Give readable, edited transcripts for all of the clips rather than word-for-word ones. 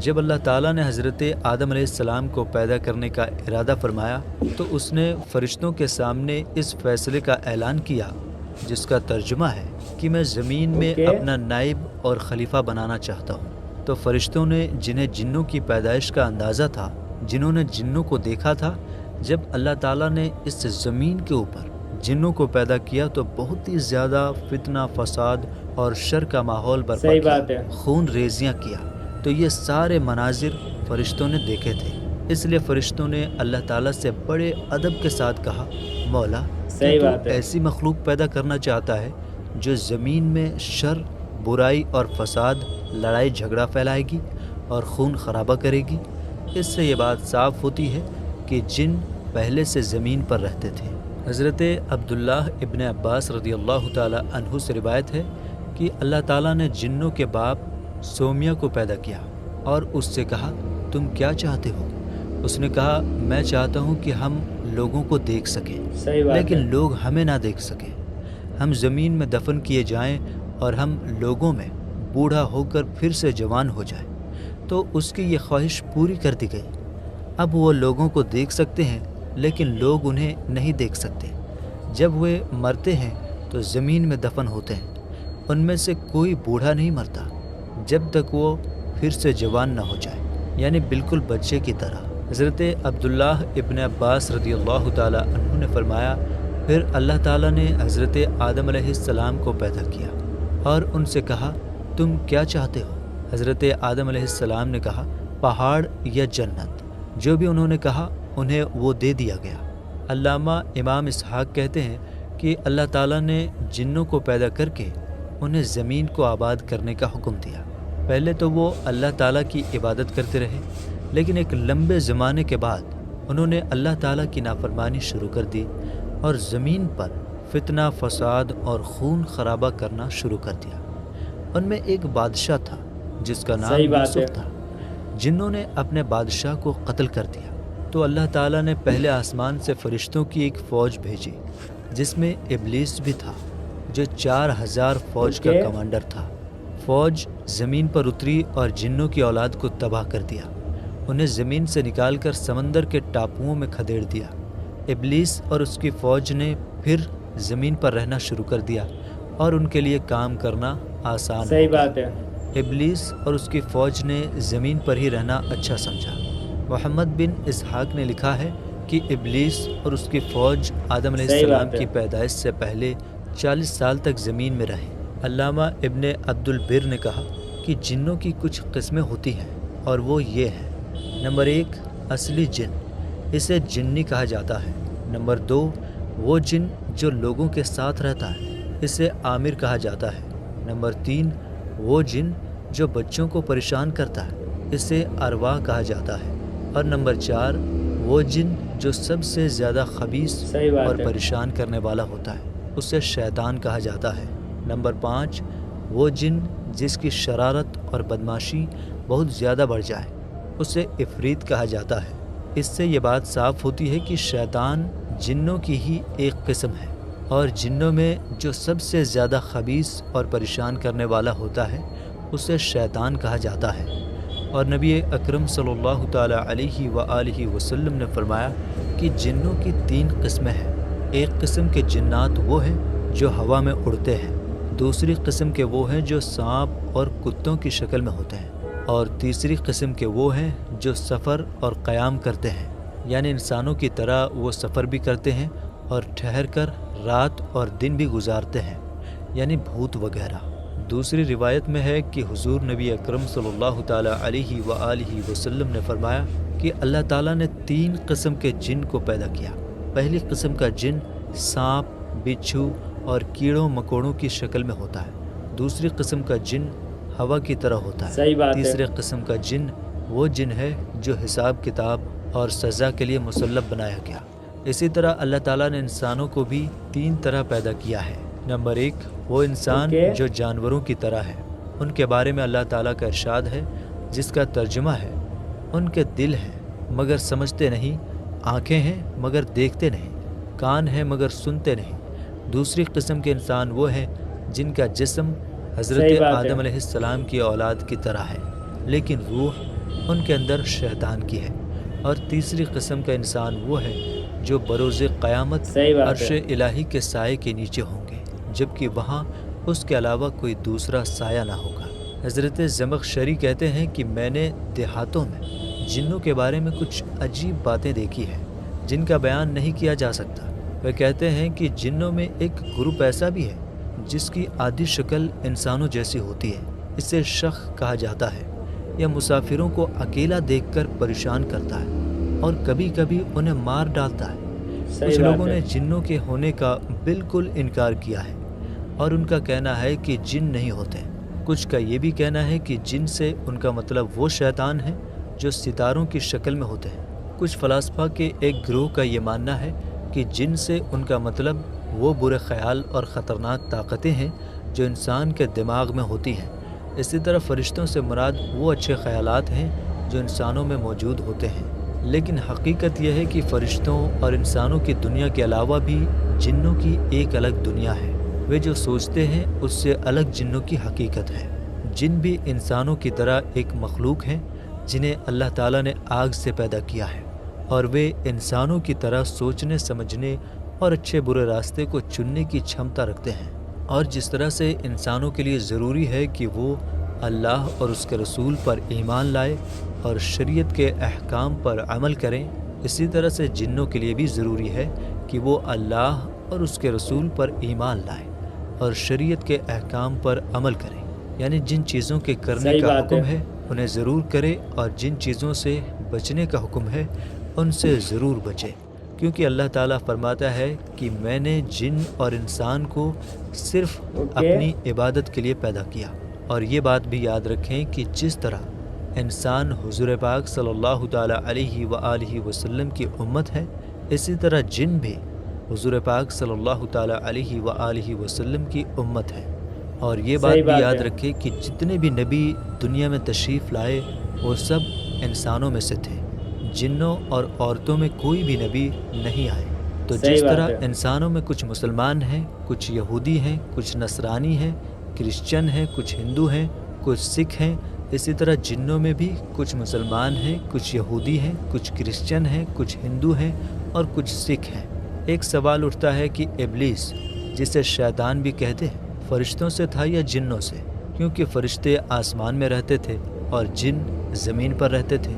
جب اللہ تعالیٰ نے حضرت آدم علیہ السلام کو پیدا کرنے کا ارادہ فرمایا تو اس نے فرشتوں کے سامنے اس فیصلے کا اعلان کیا جس کا ترجمہ ہے کہ میں زمین میں اپنا نائب اور خلیفہ بنانا چاہتا ہوں. تو فرشتوں نے جنہیں جنوں کی پیدائش کا اندازہ تھا، جنہوں نے جنوں کو دیکھا تھا، جب اللہ تعالیٰ نے اس زمین کے اوپر جنوں کو پیدا کیا تو بہت ہی زیادہ فتنہ، فساد اور شر کا ماحول برپا کیا، خون ریزیاں کیا. تو یہ سارے مناظر فرشتوں نے دیکھے تھے. اس لیے فرشتوں نے اللہ تعالیٰ سے بڑے ادب کے ساتھ کہا، مولا تو ایسی مخلوق پیدا کرنا چاہتا ہے جو زمین میں شر، برائی اور فساد، لڑائی جھگڑا پھیلائے گی اور خون خرابہ کرے گی. اس سے یہ بات صاف ہوتی ہے کہ جن پہلے سے زمین پر رہتے تھے. حضرت عبداللہ ابن عباس رضی اللہ تعالی عنہ سے روایت ہے کہ اللہ تعالیٰ نے جنوں کے باپ سومیا کو پیدا کیا اور اس سے کہا، تم کیا چاہتے ہو؟ اس نے کہا، میں چاہتا ہوں کہ ہم لوگوں کو دیکھ سکیں لیکن لوگ ہمیں نہ دیکھ سکیں. ہم زمین میں دفن کیے جائیں اور ہم لوگوں میں بوڑھا ہو کر پھر سے جوان ہو جائیں. تو اس کی یہ خواہش پوری کر دی گئی. اب وہ لوگوں کو دیکھ سکتے ہیں لیکن لوگ انہیں نہیں دیکھ سکتے. جب وہ مرتے ہیں تو زمین میں دفن ہوتے ہیں. ان میں سے کوئی بوڑھا نہیں مرتا جب تک وہ پھر سے جوان نہ ہو جائے، یعنی بالکل بچے کی طرح. حضرت عبداللہ ابن عباس رضی اللہ تعالی عنہ نے فرمایا، پھر اللہ تعالیٰ نے حضرت آدم علیہ السلام کو پیدا کیا اور ان سے کہا، تم کیا چاہتے ہو؟ حضرت آدم علیہ السلام نے کہا، پہاڑ یا جنت. جو بھی انہوں نے کہا انہیں وہ دے دیا گیا. علامہ امام اسحاق کہتے ہیں کہ اللہ تعالیٰ نے جنوں کو پیدا کر کے انہیں زمین کو آباد کرنے کا حکم دیا. پہلے تو وہ اللہ تعالیٰ کی عبادت کرتے رہے، لیکن ایک لمبے زمانے کے بعد انہوں نے اللہ تعالیٰ کی نافرمانی شروع کر دی اور زمین پر فتنہ، فساد اور خون خرابہ کرنا شروع کر دیا. ان میں ایک بادشاہ تھا جس کا نام یوسف تھا. جنوں نے اپنے بادشاہ کو قتل کر دیا تو اللہ تعالیٰ نے پہلے آسمان سے فرشتوں کی ایک فوج بھیجی جس میں ابلیس بھی تھا جو 4000 فوج کا کمانڈر تھا. فوج زمین پر اتری اور جنوں کی اولاد کو تباہ کر دیا. انہیں زمین سے نکال کر سمندر کے ٹاپوؤں میں کھدیڑ دیا. ابلیس اور اس کی فوج نے پھر زمین پر رہنا شروع کر دیا اور ان کے لیے کام کرنا آسان. صحیح بات ہے. ابلیس اور اس کی فوج نے زمین پر ہی رہنا اچھا سمجھا. محمد بن اسحاق نے لکھا ہے کہ ابلیس اور اس کی فوج آدم علیہ السلام کی پیدائش سے پہلے 40 سال تک زمین میں رہے. علامہ ابن عبد البر نے کہا کہ جنوں کی کچھ قسمیں ہوتی ہیں اور وہ یہ ہیں: نمبر 1 اصلی جن، اسے جنی کہا جاتا ہے. نمبر 2 وہ جن جو لوگوں کے ساتھ رہتا ہے، اسے عامر کہا جاتا ہے. نمبر 3 وہ جن جو بچوں کو پریشان کرتا ہے، اسے ارواح کہا جاتا ہے. اور نمبر 4 وہ جن جو سب سے زیادہ خبیث اور پریشان کرنے والا ہوتا ہے، اسے شیطان کہا جاتا ہے. نمبر 5 وہ جن جس کی شرارت اور بدماشی بہت زیادہ بڑھ جائے، اسے عفریت کہا جاتا ہے. اس سے یہ بات صاف ہوتی ہے کہ شیطان جنوں کی ہی ایک قسم ہے، اور جنوں میں جو سب سے زیادہ خبیث اور پریشان کرنے والا ہوتا ہے اسے شیطان کہا جاتا ہے. اور نبی اکرم صلی اللہ تعالی علیہ وآلہ وسلم نے فرمایا کہ جنوں کی 3 قسمیں ہیں. ایک قسم کے جنات وہ ہیں جو ہوا میں اڑتے ہیں، دوسری قسم کے وہ ہیں جو سانپ اور کتوں کی شکل میں ہوتے ہیں، اور تیسری قسم کے وہ ہیں جو سفر اور قیام کرتے ہیں، یعنی انسانوں کی طرح وہ سفر بھی کرتے ہیں اور ٹھہر کر رات اور دن بھی گزارتے ہیں، یعنی بھوت وغیرہ. دوسری روایت میں ہے کہ حضور نبی اکرم صلی اللہ تعالی علیہ وآلہ وسلم نے فرمایا کہ اللہ تعالیٰ نے 3 قسم کے جن کو پیدا کیا. پہلی قسم کا جن سانپ، بچھو اور کیڑوں مکوڑوں کی شکل میں ہوتا ہے. دوسری قسم کا جن ہوا کی طرح ہوتا ہے. تیسرے قسم کا جن وہ جن ہے جو حساب کتاب اور سزا کے لیے مسلط بنایا گیا. اسی طرح اللہ تعالیٰ نے انسانوں کو بھی 3 طرح پیدا کیا ہے. نمبر 1 وہ انسان جو جانوروں کی طرح ہے. ان کے بارے میں اللہ تعالیٰ کا ارشاد ہے جس کا ترجمہ ہے: ان کے دل ہیں مگر سمجھتے نہیں، آنکھیں ہیں مگر دیکھتے نہیں، کان ہیں مگر سنتے نہیں. دوسری قسم کے انسان وہ ہیں جن کا جسم حضرت صحیح بات ہے۔ آدم علیہ السلام کی اولاد کی طرح ہے، لیکن روح ان کے اندر شیطان کی ہے۔ اور تیسری قسم کا انسان وہ ہے جو بروز قیامت صحیح بات عرش ہے۔ الہی کے سائے کے نیچے ہوں گے، جبکہ وہاں اس کے علاوہ کوئی دوسرا سایہ نہ ہوگا۔ حضرت زمخشری کہتے ہیں کہ میں نے دیہاتوں میں جنوں کے بارے میں کچھ عجیب باتیں دیکھی ہیں جن کا بیان نہیں کیا جا سکتا۔ وہ کہتے ہیں کہ جنوں میں ایک گروپ ایسا بھی ہے جس کی آدھی شکل انسانوں جیسی ہوتی ہے، اسے شخ کہا جاتا ہے۔ یہ مسافروں کو اکیلا دیکھ کر پریشان کرتا ہے اور کبھی کبھی انہیں مار ڈالتا ہے۔ کچھ صحیح لوگوں بات نے ہے۔ جنوں کے ہونے کا بالکل انکار کیا ہے اور ان کا کہنا ہے کہ جن نہیں ہوتے۔ کچھ کا یہ بھی کہنا ہے کہ جن سے ان کا مطلب وہ شیطان ہیں جو ستاروں کی شکل میں ہوتے ہیں۔ کچھ فلاسفہ کے ایک گروہ کا یہ ماننا ہے کہ جن سے ان کا مطلب وہ برے خیال اور خطرناک طاقتیں ہیں جو انسان کے دماغ میں ہوتی ہیں۔ اسی طرح فرشتوں سے مراد وہ اچھے خیالات ہیں جو انسانوں میں موجود ہوتے ہیں۔ لیکن حقیقت یہ ہے کہ فرشتوں اور انسانوں کی دنیا کے علاوہ بھی جنوں کی ایک الگ دنیا ہے۔ وہ جو سوچتے ہیں اس سے الگ جنوں کی حقیقت ہے۔ جن بھی انسانوں کی طرح ایک مخلوق ہیں جنہیں اللہ تعالیٰ نے آگ سے پیدا کیا ہے، اور وہ انسانوں کی طرح سوچنے سمجھنے اور اچھے برے راستے کو چننے کی چھمتا رکھتے ہیں۔ اور جس طرح سے انسانوں کے لیے ضروری ہے کہ وہ اللہ اور اس کے رسول پر ایمان لائے اور شریعت کے احکام پر عمل کریں، اسی طرح سے جنوں کے لیے بھی ضروری ہے کہ وہ اللہ اور اس کے رسول پر ایمان لائے اور شریعت کے احکام پر عمل کریں۔ یعنی جن چیزوں کے کرنے صحیح کا بات حکم ہے۔ ہے انہیں ضرور کرے، اور جن چیزوں سے بچنے کا حکم ہے ان سے ضرور بچے، کیونکہ اللہ تعالیٰ فرماتا ہے کہ میں نے جن اور انسان کو صرف اپنی عبادت کے لیے پیدا کیا۔ اور یہ بات بھی یاد رکھیں کہ جس طرح انسان حضور پاک صلی اللہ تعالیٰ علیہ وآلہ وسلم کی امت ہے، اسی طرح جن بھی حضور پاک صلی اللہ تعالیٰ علیہ وآلہ وسلم کی امت ہے۔ اور یہ بات بھی یاد رکھے کہ جتنے بھی نبی دنیا میں تشریف لائے وہ سب انسانوں میں سے تھے، جنوں اور عورتوں میں کوئی بھی نبی نہیں آئے۔ تو جس طرح انسانوں میں کچھ مسلمان ہیں، کچھ یہودی ہیں، کچھ نصرانی ہیں، کرسچن ہیں، کچھ ہندو ہیں، کچھ سکھ ہیں، اسی طرح جنوں میں بھی کچھ مسلمان ہیں، کچھ یہودی ہیں، کچھ کرسچن ہیں، کچھ ہندو ہیں اور کچھ سکھ ہیں۔ ایک سوال اٹھتا ہے کہ ابلیس، جسے شیطان بھی کہتے ہیں، فرشتوں سے تھا یا جنوں سے؟ کیونکہ فرشتے آسمان میں رہتے تھے اور جن زمین پر رہتے تھے۔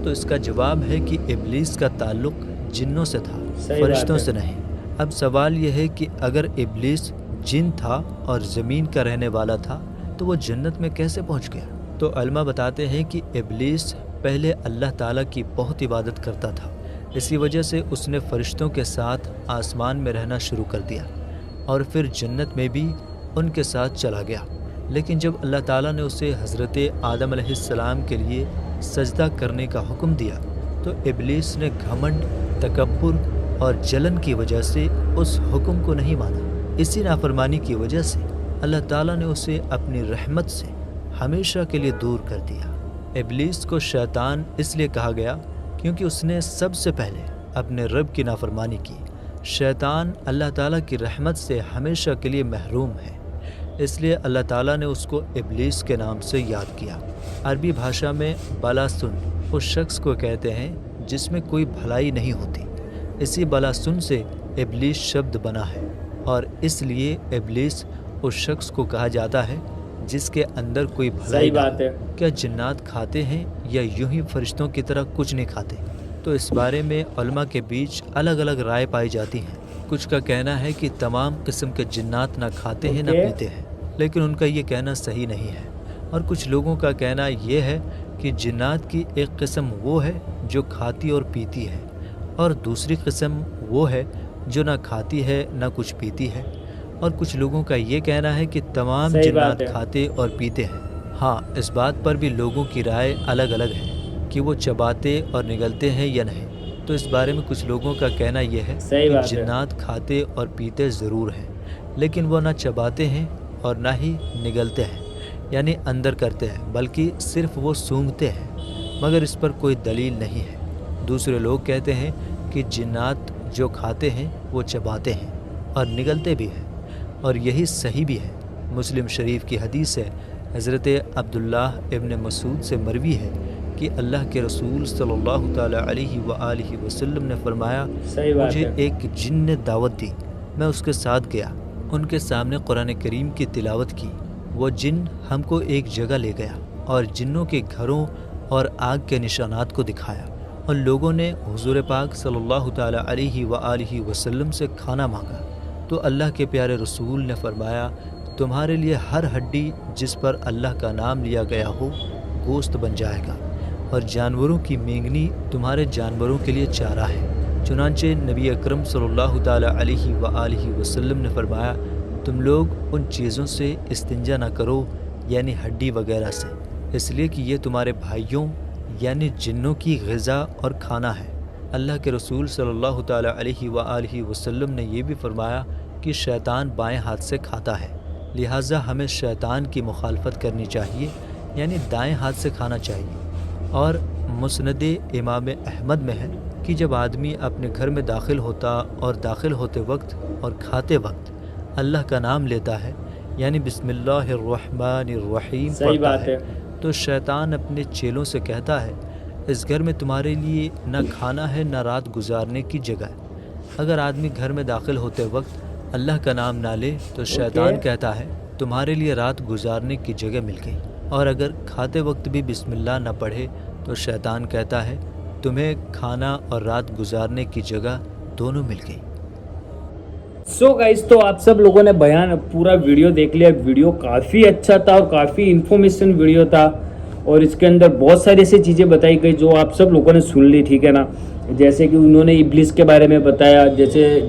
تو اس کا جواب ہے کہ ابلیس کا تعلق جنوں سے تھا، فرشتوں سے نہیں۔ اب سوال یہ ہے کہ اگر ابلیس جن تھا اور زمین کا رہنے والا تھا تو وہ جنت میں کیسے پہنچ گیا؟ تو علماء بتاتے ہیں کہ ابلیس پہلے اللہ تعالیٰ کی بہت عبادت کرتا تھا، اسی وجہ سے اس نے فرشتوں کے ساتھ آسمان میں رہنا شروع کر دیا اور پھر جنت میں بھی ان کے ساتھ چلا گیا۔ لیکن جب اللہ تعالیٰ نے اسے حضرت آدم علیہ السلام کے لیے سجدہ کرنے کا حکم دیا تو ابلیس نے گھمنڈ، تکبر اور جلن کی وجہ سے اس حکم کو نہیں مانا۔ اسی نافرمانی کی وجہ سے اللہ تعالیٰ نے اسے اپنی رحمت سے ہمیشہ کے لیے دور کر دیا۔ ابلیس کو شیطان اس لیے کہا گیا کیونکہ اس نے سب سے پہلے اپنے رب کی نافرمانی کی۔ شیطان اللہ تعالیٰ کی رحمت سے ہمیشہ کے لیے محروم ہے، اس لیے اللہ تعالیٰ نے اس کو ابلیس کے نام سے یاد کیا۔ عربی بھاشا میں بالاسن اس شخص کو کہتے ہیں جس میں کوئی بھلائی نہیں ہوتی، اسی بالاسن سے ابلیس شبد بنا ہے، اور اس لیے ابلیس اس شخص کو کہا جاتا ہے جس کے اندر کوئی بھلائی نہ ہو۔ کیا جنات کھاتے ہیں یا یوں ہی فرشتوں کی طرح کچھ نہیں کھاتے؟ تو اس بارے میں علماء کے بیچ الگ الگ رائے پائی جاتی ہیں۔ کچھ کا کہنا ہے کہ تمام قسم کے جنات نہ کھاتے ہیں نہ پیتے ہیں، لیکن ان کا یہ کہنا صحیح نہیں ہے۔ اور کچھ لوگوں کا کہنا یہ ہے کہ جنات کی ایک قسم وہ ہے جو کھاتی اور پیتی ہے، اور دوسری قسم وہ ہے جو نہ کھاتی ہے نہ کچھ پیتی ہے۔ اور کچھ لوگوں کا یہ کہنا ہے کہ تمام جنات کھاتے اور پیتے ہیں۔ ہاں، اس بات پر بھی لوگوں کی رائے الگ الگ ہے کہ وہ چباتے اور نگلتے ہیں یا نہیں۔ تو اس بارے میں کچھ لوگوں کا کہنا یہ ہے کہ جنات کھاتے اور پیتے ضرور ہیں، لیکن وہ نہ چباتے ہیں اور نہ ہی نگلتے ہیں، یعنی اندر کرتے ہیں، بلکہ صرف وہ سونگھتے ہیں، مگر اس پر کوئی دلیل نہیں ہے۔ دوسرے لوگ کہتے ہیں کہ جنات جو کھاتے ہیں وہ چباتے ہیں اور نگلتے بھی ہیں، اور یہی صحیح بھی ہے، مسلم شریف کی حدیث ہے، حضرت عبداللہ ابن مسعود سے مروی ہے کہ اللہ کے رسول صلی اللہ تعالیٰ علیہ وآلہ وسلم نے فرمایا، صحیح بات مجھے ہے۔ ایک جن نے دعوت دی، میں اس کے ساتھ گیا، ان کے سامنے قرآن کریم کی تلاوت کی، وہ جن ہم کو ایک جگہ لے گیا اور جنوں کے گھروں اور آگ کے نشانات کو دکھایا، اور لوگوں نے حضور پاک صلی اللہ تعالیٰ علیہ وآلہ وسلم سے کھانا مانگا، تو اللہ کے پیارے رسول نے فرمایا، تمہارے لیے ہر ہڈی جس پر اللہ کا نام لیا گیا ہو گوشت بن جائے گا، اور جانوروں کی مینگنی تمہارے جانوروں کے لیے چارہ ہے۔ چنانچہ نبی اکرم صلی اللہ تعالیٰ علیہ وآلہ وسلم نے فرمایا، تم لوگ ان چیزوں سے استنجا نہ کرو، یعنی ہڈی وغیرہ سے، اس لیے کہ یہ تمہارے بھائیوں یعنی جنوں کی غذا اور کھانا ہے۔ اللہ کے رسول صلی اللہ تعالیٰ علیہ وآلہ وسلم نے یہ بھی فرمایا کہ شیطان بائیں ہاتھ سے کھاتا ہے، لہٰذا ہمیں شیطان کی مخالفت کرنی چاہیے، یعنی دائیں ہاتھ سے کھانا چاہیے۔ اور مسند امام احمد میں ہے کہ جب آدمی اپنے گھر میں داخل ہوتا اور داخل ہوتے وقت اور کھاتے وقت اللہ کا نام لیتا ہے، یعنی بسم اللہ الرحمن الرحیم پڑھتا ہے، تو شیطان اپنے چیلوں سے کہتا ہے، اس گھر میں تمہارے لیے نہ کھانا ہے نہ رات گزارنے کی جگہ ہے۔ اگر آدمی گھر میں داخل ہوتے وقت اللہ کا نام نہ لے تو شیطان کہتا ہے، تمہارے لیے رات گزارنے کی جگہ مل گئی، اور اگر کھاتے وقت بھی بسم اللہ نہ پڑھے تو شیطان کہتا ہے، تمہیں کھانا اور رات گزارنے کی جگہ دونوں مل گئی۔ سو گائز، تو آپ سب لوگوں نے بیان پورا ویڈیو دیکھ لیا۔ ویڈیو کافی اچھا تھا اور کافی انفارمیشن ویڈیو تھا، اور اس کے اندر بہت ساری ایسی چیزیں بتائی گئی جو آپ سب لوگوں نے سن لی، ٹھیک ہے نا؟ جیسے کہ انہوں نے ابلیس کے بارے میں بتایا، جیسے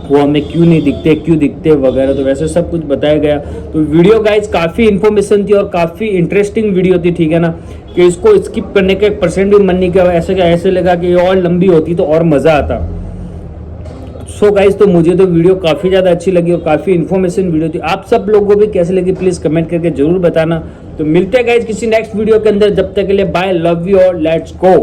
وہ ہمیں کیوں نہیں دکھتے وغیرہ، تو ویسے سب کچھ بتایا گیا۔ تو ویڈیو گائز کافی انفارمیشن تھی اور کافی انٹرسٹنگ ویڈیو تھی، ٹھیک ہے نا؟ کہ اس کو اسکپ کرنے کا 1% بھی من نہیں کیا، ایسے لگا کہ یہ اور لمبی ہوتی تو اور مزہ آتا۔ سو گائز، تو مجھے تو ویڈیو کافی زیادہ اچھی لگی اور کافی انفارمیشن ویڈیو تھی۔ آپ سب لوگوں کو بھی کیسے لگی پلیز کمنٹ کر کے ضرور بتانا۔ تو ملتے ہیں گائز کسی نیکسٹ ویڈیو کے اندر، جب تک کے لیے بائے، لو یو اور لیٹس گو۔